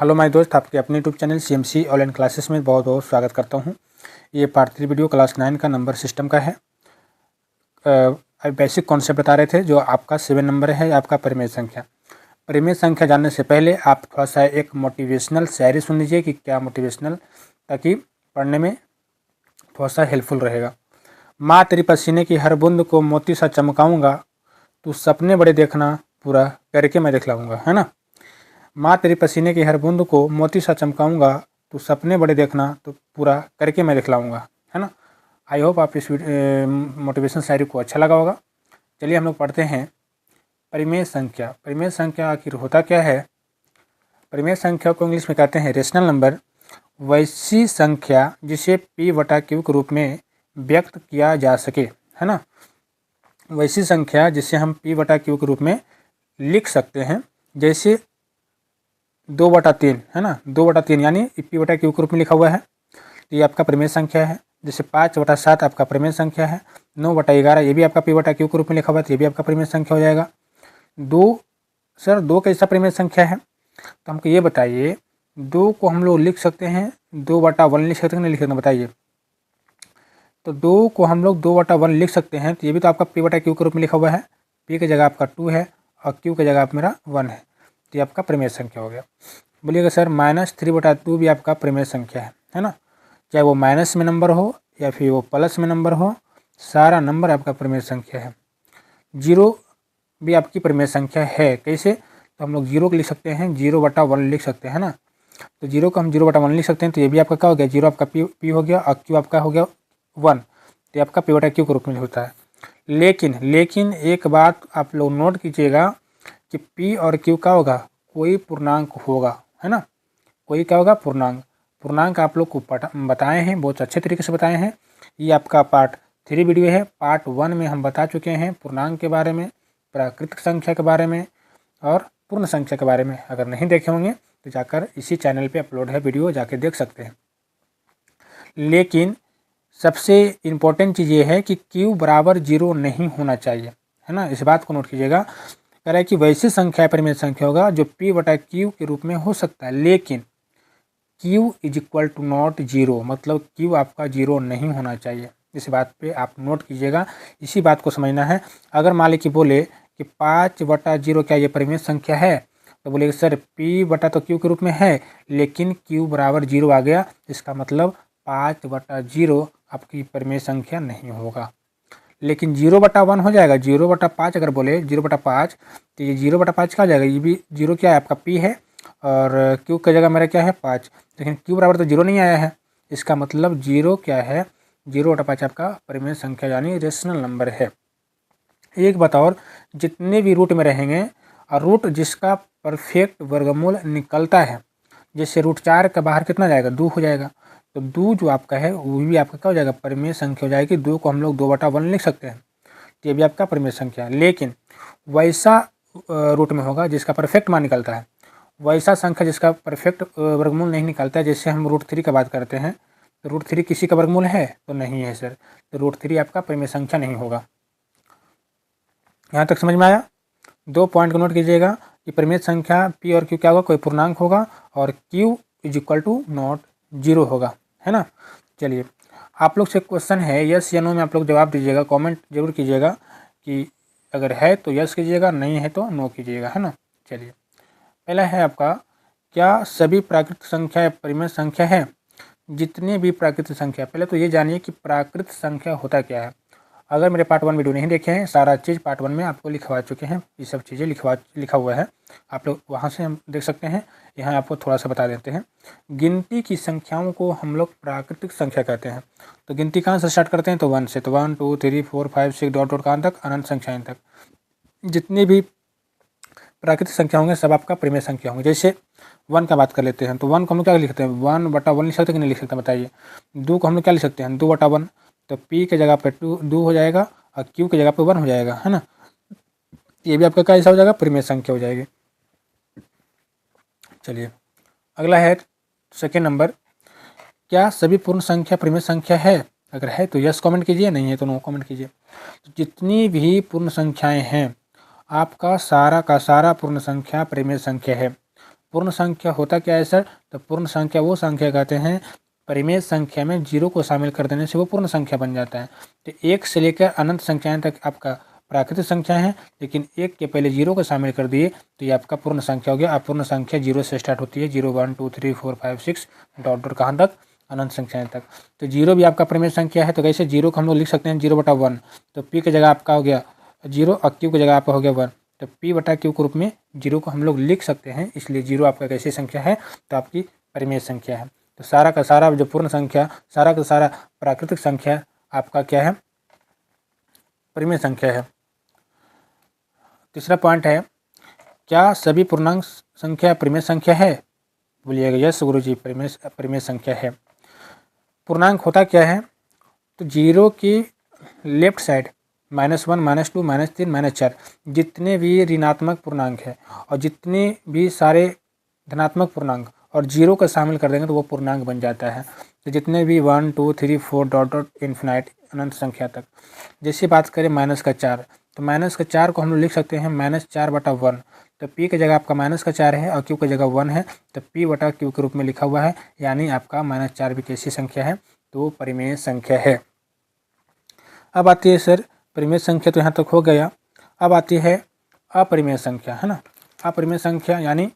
Hello my दोस्त, आपके अपने YouTube channel CMC online classes में बहुत बहुत स्वागत करता हूं। ये पार्ट 3 वीडियो क्लास 9 का नंबर सिस्टम का है। बेसिक कॉन्सेप्ट बता रहे थे जो आपका 7 नंबर है, आपका परिमेय संख्या। परिमेय संख्या जानने से पहले आप थोड़ा सा एक मोटिवेशनल शायरी सुन लीजिए कि क्या मोटिवेशनल, ताकि पढ़ने में थोड़ा सा हेल्पफुल रहेगा। माँ तेरी पसीने की हर बूंद को मोती सा चमकाऊँगा, तू सपने बड़े देखना पूरा करके मैं दिखलाऊँगा, है ना। माँ तेरी पसीने की हर बूंद को मोती सा चमकाऊंगा, तू सपने बड़े देखना तो पूरा करके मैं दिखलाऊंगा, है ना। आई होप आप इस मोटिवेशन शायरी को अच्छा लगा होगा। चलिए हम लोग पढ़ते हैं परिमेय संख्या। परिमेय संख्या आखिर होता क्या है? परिमेय संख्या को इंग्लिश में कहते हैं रेशनल नंबर। वैसी संख्या जिसे P/Q के रूप में व्यक्त किया जा सके, है ना। वैसी संख्या जिसे हम P/Q के रूप में लिख सकते हैं, जैसे 2/3, है ना। 2/3 यानी P/Q के रूप में लिखा हुआ है, तो ये आपका परिमेय संख्या है। जैसे 5/7 आपका परिमेय संख्या है। 9/11 ये भी आपका P/Q के रूप में लिखा हुआ है, तो ये भी आपका परिमेय संख्या हो जाएगा। 2 कैसा परिमेय संख्या है? तो हमको ये बताइए, 2 को हम लोग लिख सकते हैं 2/1 लिख सकते हैं, नहीं लिख सकते बताइए। तो 2 को हम लोग 2/1 लिख सकते हैं, तो ये भी तो आपका P/Q के रूप में लिखा हुआ है। P की जगह आपका 2 है और Q की जगह आप मेरा 1 है, तो ये आपका परिमेय संख्या हो गया। बोलिएगा सर -3/2 भी आपका परिमेय संख्या है ना। चाहे वो माइनस में नंबर हो या फिर वो प्लस में नंबर हो, सारा नंबर आपका परिमेय संख्या है। 0 भी आपकी परिमेय संख्या है। कैसे? तो हम लोग 0 को लिख सकते हैं 0/1 लिख सकते हैं ना। तो 0 को हम 0/1 लिख सकते हैं, तो ये भी आपका क्या हो गया? 0 आपका P हो गया और Q आपका हो गया 1, तो ये आपका P/Q के रूप में होता है। लेकिन एक बात आप लोग नोट कीजिएगा कि P और Q क्या होगा? कोई पूर्णांक होगा, है ना। कोई क्या होगा? पूर्णांक आप लोग को बताए हैं, बहुत अच्छे तरीके से बताए हैं। ये आपका पार्ट 3 वीडियो है। पार्ट 1 में हम बता चुके हैं पूर्णांक के बारे में, प्राकृतिक संख्या के बारे में और पूर्ण संख्या के बारे में। अगर नहीं देखे होंगे तो जाकर इसी चैनल पे अपलोड है वीडियो, जाके देख सकते हैं। लेकिन सबसे इम्पोर्टेंट चीज़ ये है कि Q बराबर 0 नहीं होना चाहिए, है ना। इस बात को नोट कीजिएगा। कह रहा है कि वैसी संख्या परिमेय संख्या होगा जो P/Q के रूप में हो सकता है, लेकिन Q = नॉट 0, मतलब Q आपका 0 नहीं होना चाहिए। इस बात पे आप नोट कीजिएगा, इसी बात को समझना है। अगर मान लीजिए बोले कि 5/0 क्या ये परिमेय संख्या है, तो बोलेगा सर P/Q के रूप में है, लेकिन Q बराबर 0 आ गया, इसका मतलब 5/0 आपकी परिमेय संख्या नहीं होगा। लेकिन 0/1 हो जाएगा। 0/5 अगर बोले 0/5, तो ये 0/5 क्या हो जाएगा? ये भी 0 क्या है? आपका P है और Q की जगह मेरा क्या है? 5। लेकिन Q बराबर तो 0 नहीं आया है, इसका मतलब 0 क्या है? 0/5 आपका परिमेय संख्या यानी रेशनल नंबर है। एक बात और, जितने भी रूट में रहेंगे और रूट जिसका परफेक्ट वर्गमूल निकलता है, जैसे √4 का बाहर कितना जाएगा? 2 हो जाएगा, तो 2 जो आपका है वो भी आपका क्या हो जाएगा? परिमेय संख्या हो जाएगी। 2 को हम लोग 2/1 लिख सकते हैं, तो ये भी आपका परिमेय संख्या है। लेकिन वैसा रूट में होगा जिसका परफेक्ट मान निकलता है, वैसा संख्या जिसका परफेक्ट वर्गमूल नहीं निकलता है। जैसे हम √3 का बात करते हैं, तो √3 किसी का वर्गमूल है? तो नहीं है सर, तो √3 आपका परिमेय संख्या नहीं होगा। यहाँ तक समझ में आया? 2 पॉइंट को नोट कीजिएगा कि परिमेय संख्या P और Q क्या होगा? कोई पूर्णांक होगा और Q = नॉट 0 होगा, है ना। चलिए, आप लोग से क्वेश्चन है, यस या नो में आप लोग जवाब दीजिएगा। कमेंट जरूर कीजिएगा कि अगर है तो यस कीजिएगा, नहीं है तो नो कीजिएगा, है ना। चलिए, पहला है आपका, क्या सभी प्राकृतिक संख्या परिमेय संख्या है? जितनी भी प्राकृतिक संख्या, पहले तो ये जानिए कि प्राकृतिक संख्या होता क्या है। अगर मेरे पार्ट 1 वीडियो नहीं देखे हैं, सारा चीज़ पार्ट 1 में आपको लिखवा चुके हैं, ये सब चीज़ें लिखा हुआ है, आप लोग वहाँ से हम देख सकते हैं। यहाँ आपको थोड़ा सा बता देते हैं। गिनती की संख्याओं को हम लोग प्राकृतिक संख्या कहते हैं। तो गिनती कहाँ से स्टार्ट करते हैं? तो 1 से, तो 1 2 3 4 5 6 डॉट कहाँ तक? अनंत संख्याएँ तक। जितनी भी प्राकृतिक संख्या होंगे सब आपका परिमेय संख्या होंगे। जैसे 1 का बात कर लेते हैं, तो 1 को हम लोग क्या लिखते हैं? 1/1 लिख सकते हैं कि नहीं लिख सकते बताइए। 2 को हम लोग क्या लिख सकते हैं? 2/1, तो P के जगह पे 2 हो जाएगा और Q के जगह पे 1 हो जाएगा, है ना। ये भी आपका क्या ऐसा हो जाएगा? परिमेय संख्या हो जाएगी। चलिए, अगला है सेकेंड नंबर, क्या सभी पूर्ण संख्या परिमेय संख्या है? अगर है तो यस कमेंट कीजिए, नहीं है तो नो कमेंट कीजिए। तो जितनी भी पूर्ण संख्याएं हैं, आपका सारा का सारा पूर्ण संख्या परिमेय संख्या है। पूर्ण संख्या होता क्या है सर? तो पूर्ण संख्या वो संख्या कहते हैं परिमेय संख्या में जीरो को शामिल कर देने से वो पूर्ण संख्या बन जाता है। तो 1 से लेकर अनंत संख्याएं तक आपका प्राकृतिक संख्या है, लेकिन 1 के पहले जीरो को शामिल कर दिए तो ये आपका पूर्ण संख्या हो गया। आप पूर्ण संख्या जीरो से स्टार्ट होती है, 0 1 2 3 4 5 6 डॉट डॉट कहाँ तक? अनंत संख्याएं तक। तो जीरो भी आपका परिमेय संख्या है। तो कैसे? जीरो को हम लोग लिख सकते हैं 0/1। तो पी की जगह आपका हो गया 0 और क्यू की जगह आपका हो गया 1। तो p/q के रूप में जीरो को हम लोग लिख सकते हैं, इसलिए जीरो आपका कैसी संख्या है? तो आपकी परिमेय संख्या है। तो सारा का सारा जो पूर्ण संख्या, सारा का सारा प्राकृतिक संख्या आपका क्या है? परिमेय संख्या है। तीसरा पॉइंट है, क्या सभी पूर्णांक संख्या परिमेय संख्या है? बोलिएगा यस गुरुजी, परिमेय संख्या है। पूर्णांक होता क्या है? तो जीरो की लेफ्ट साइड -1 -2 -3 -4 जितने भी ऋणात्मक पूर्णांक है और जितने भी सारे धनात्मक पूर्णांक और जीरो का शामिल कर देंगे तो वो पूर्णांक बन जाता है। तो जितने भी 1 2 3 4 डॉट डॉट इन्फिनाइट अनंत संख्या तक। जैसे बात करें -4, तो -4 को हम लोग लिख सकते हैं -4/1। तो p की जगह आपका -4 है और q की जगह 1 है, तो p/q के रूप में लिखा हुआ है, यानी आपका -4 भी कैसी संख्या है? तो परिमेय संख्या है। अब आती है सर परिमेय संख्या, तो यहाँ तक हो गया। अब आती है अपरिमेय संख्या, है ना। अपरिमेय संख्या यानी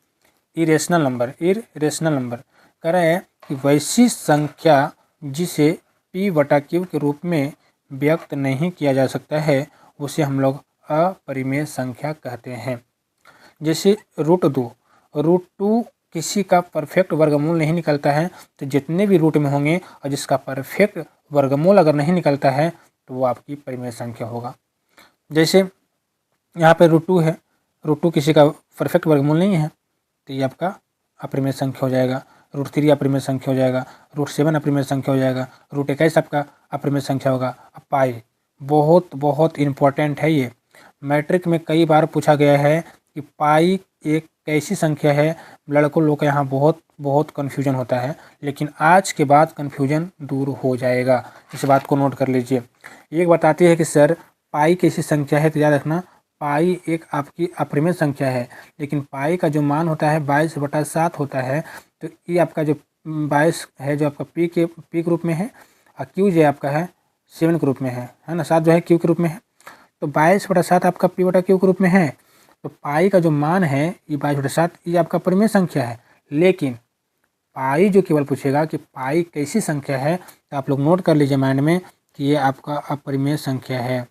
इरेशनल नंबर। इरेशनल नंबर कह रहा है कि वैसी संख्या जिसे p/q के रूप में व्यक्त नहीं किया जा सकता है उसे हम लोग अपरिमेय संख्या कहते हैं। जैसे √2 किसी का परफेक्ट वर्गमूल नहीं निकलता है, तो जितने भी रूट में होंगे और जिसका परफेक्ट वर्गमूल अगर नहीं निकलता है तो वो आपकी परिमेय संख्या होगा। जैसे यहाँ पे √2 है, √2 किसी का परफेक्ट वर्गमूल नहीं है तो ये आपका अपरिमेय संख्या हो जाएगा। √3 अपरिमेय संख्या हो जाएगा, √7 अपरिमेय संख्या हो जाएगा, √21 आपका अपरिमेय संख्या होगा। अब पाई बहुत बहुत इम्पोर्टेंट है, ये मैट्रिक में कई बार पूछा गया है कि पाई एक कैसी संख्या है। लड़कों लोग का यहाँ बहुत बहुत कन्फ्यूजन होता है, लेकिन आज के बाद कन्फ्यूजन दूर हो जाएगा। इस बात को नोट कर लीजिए। एक बताती है कि सर पाई कैसी संख्या है, तो याद रखना पाई एक आपकी अपरिमेय संख्या है, लेकिन पाई का जो मान होता है 22/7 होता है। तो ये आपका जो 22 है जो आपका पी के रूप में है और क्यू जो आपका है 7 के रूप में है ना। 7 जो है क्यू के रूप में है, तो 22/7 आपका p/q के रूप में है। तो पाई का जो मान है ये 22/7 ये आपका परिमेय संख्या है। लेकिन पाई जो केवल पूछेगा कि पाई कैसी संख्या है, तो आप लोग नोट कर लीजिए माइंड में कि ये आपका अपरिमेय संख्या है,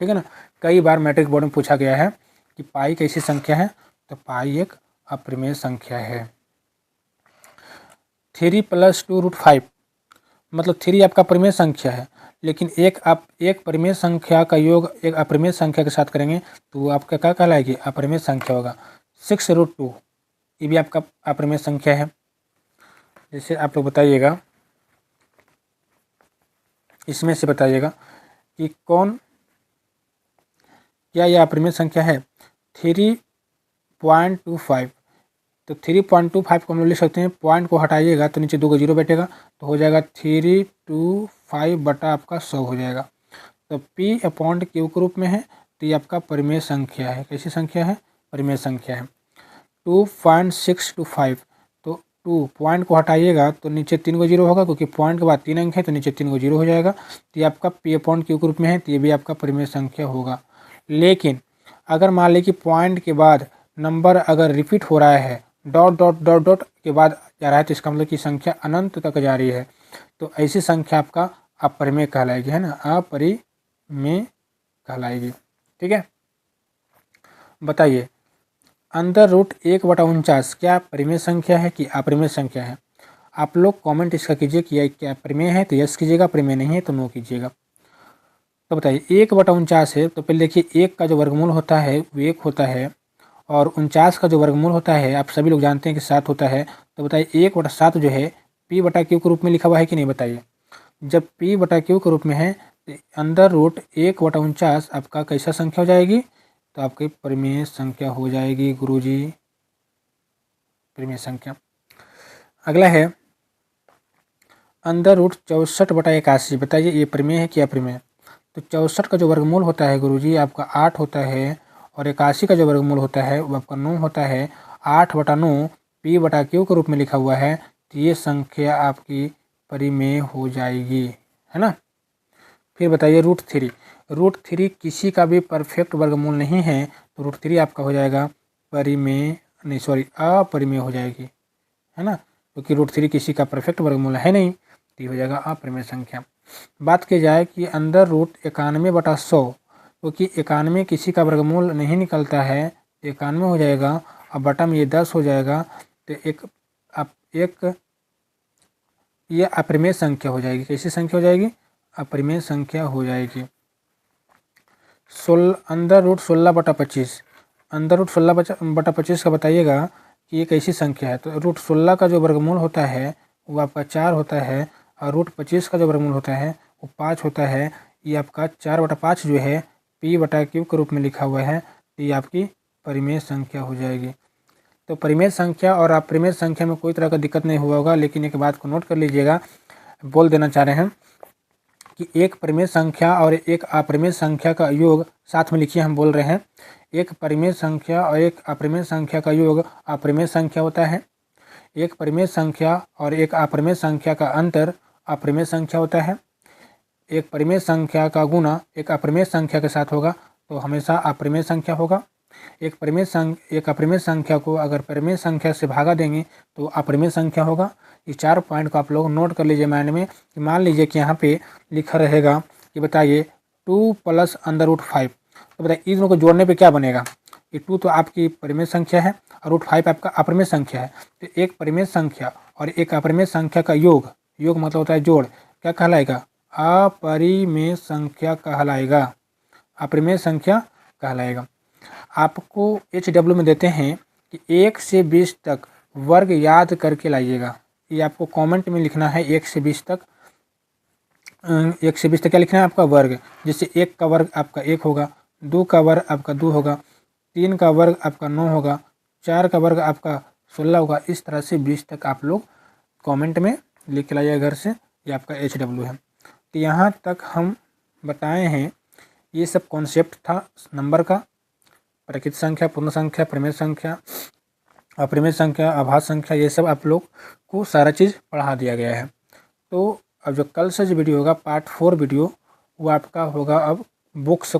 ठीक है ना। कई बार मैट्रिक बोर्ड में पूछा गया है कि पाई कैसी संख्या है, तो पाई एक अपरिमेय संख्या है। 3 + 2√5 मतलब 3 आपका परिमेय संख्या है, लेकिन एक परिमेय संख्या का योग एक अपरिमेय संख्या के साथ करेंगे तो वो आपका क्या कहलाएगी? अपरिमेय संख्या होगा। 6√2 ये भी आपका अपरिमेय संख्या है। जैसे आप लोग बताइएगा, इसमें से बताइएगा कि क्या यह अपरिमेय संख्या है? 3.25 तो 3.25 को हम लोग लिख सकते हैं, पॉइंट को हटाइएगा तो नीचे 2 का 0 बैठेगा, तो हो जाएगा 325/100 हो जाएगा। तो p/q के रूप में है, तो ये आपका परिमेय संख्या है। कैसी संख्या है? परिमेय संख्या है। 2.625 तो 2 पॉइंट को हटाइएगा तो नीचे 3 को 0 होगा, क्योंकि पॉइंट के बाद 3 अंक है तो नीचे 3 को 0 हो जाएगा। तो ये आपका p/q के रूप में है, तो ये भी आपका परिमेय संख्या होगा। लेकिन अगर मान लें कि पॉइंट के बाद नंबर अगर रिपीट हो रहा है, डॉट डॉट डॉट डॉट के बाद जा रहा है, तो इसका मतलब कि संख्या अनंत तक जा रही है, तो ऐसी संख्या आपका अपरिमेय कहलाएगी, है ना। अपरिमेय कहलाएगी, ठीक है। बताइए √1/49 क्या परिमेय संख्या है कि अपरिमेय संख्या है? आप लोग कमेंट इसका कीजिए कि यह क्या परिमेय है तो यस कीजिएगा, परिमेय नहीं है तो नो कीजिएगा। तो बताइए 1/49 है, तो पहले देखिए 1 का जो वर्गमूल होता है वो 1 होता है, और 49 का जो वर्गमूल होता है आप सभी लोग जानते हैं कि 7 होता है। तो बताइए 1/7 जो है p/q के रूप में लिखा हुआ है कि नहीं? बताइए। जब p/q के रूप में है तो अंदर रूट 1/49 आपका कैसा संख्या हो जाएगी? तो आपकी परिमेय संख्या हो जाएगी गुरुजी, परिमेय संख्या। अगला है अंदर रूट 64/81। बताइए ये परिमेय है कि अप्रिमेय? तो 64 का जो वर्गमूल होता है गुरुजी आपका 8 होता है, और 81 का जो वर्गमूल होता है वो आपका 9 होता है, 8/9 p/q के रूप में लिखा हुआ है, तो ये संख्या आपकी परिमेय हो जाएगी, है ना। फिर बताइए √3। √3 किसी का भी परफेक्ट वर्गमूल नहीं है, तो √3 आपका हो जाएगा अपरिमेय हो जाएगी, है ना, क्योंकि √3 किसी का परफेक्ट वर्गमूल है नहीं, तो ये हो जाएगा अपरिमेय संख्या। बात की जाए कि अंडर रूट 91/100, क्योंकि 91 किसी का वर्गमूल नहीं निकलता है, 91 हो जाएगा और बटा में ये 10 हो जाएगा, तो ये अपरिमेय संख्या हो जाएगी। कैसी संख्या हो जाएगी? अपरिमेय संख्या हो जाएगी। अंडर रूट 16/25, अंडर रूट 16/25 का बताइएगा कि ये कैसी संख्या है। तो √16 का जो वर्गमूल होता है वो आपका 4 होता है, और √25 का जो वर्गमूल होता है वो 5 होता है। ये आपका 4/5 जो है p/q के रूप में लिखा हुआ है, तो ये आपकी परिमेय संख्या हो जाएगी। तो परिमेय संख्या और अपरिमेय संख्या में कोई तरह का दिक्कत नहीं हुआ होगा, लेकिन एक बात को नोट कर लीजिएगा, बोल देना चाह रहे हैं कि एक परिमेय संख्या और एक अपरिमेय संख्या का योग साथ में लिखिए। हम बोल रहे हैं एक परिमेय संख्या और एक अपरिमेय संख्या का योग अपरिमेय संख्या होता है। एक परिमेय संख्या और एक अपरिमेय संख्या का अंतर अपरिमेय संख्या होता है। एक परिमेय संख्या का गुणा एक अपरिमेय संख्या के साथ होगा तो हमेशा अपरिमेय संख्या होगा। एक अपरिमेय संख्या को अगर परिमेय संख्या से भागा देंगे तो अपरिमेय संख्या होगा। ये 4 पॉइंट को आप लोग नोट कर लीजिए माइंड में। कि मान लीजिए कि यहाँ पे लिखा रहेगा कि बताइए 2 + √5, तो बताइए इन दोनों को जोड़ने पे क्या बनेगा। ये 2 तो आपकी परिमेय संख्या है और √5 आपका अपरिमेय संख्या है। तो एक परिमेय संख्या और एक अपरिमेय संख्या का योग मतलब होता है जोड़, क्या कहलाएगा? अपरिमेय संख्या कहलाएगा, अपरिमेय संख्या कहलाएगा। आपको HW में देते हैं कि 1 से 20 तक वर्ग याद करके लाइएगा। ये आपको कमेंट में लिखना है 1 से 20 तक। 1 से 20 तक क्या लिखना है? आपका वर्ग। जैसे 1 का वर्ग आपका 1 होगा, 2 का वर्ग आपका 2 होगा, 3 का वर्ग आपका 9 होगा, 4 का वर्ग आपका 16 होगा। इस तरह से 20 तक आप लोग कमेंट में लिख के लाइएगा घर से। ये आपका HW है। तो यहाँ तक हम बताए हैं, ये सब कॉन्सेप्ट था नंबर का। प्राकृत संख्या, पूर्ण संख्या, परिमेय संख्या, अपरिमेय संख्या, आभाज्य संख्या, ये सब आप लोग को सारा चीज़ पढ़ा दिया गया है। तो अब जो कल से जो वीडियो होगा पार्ट 4 वीडियो, वो आपका होगा अब बुक्स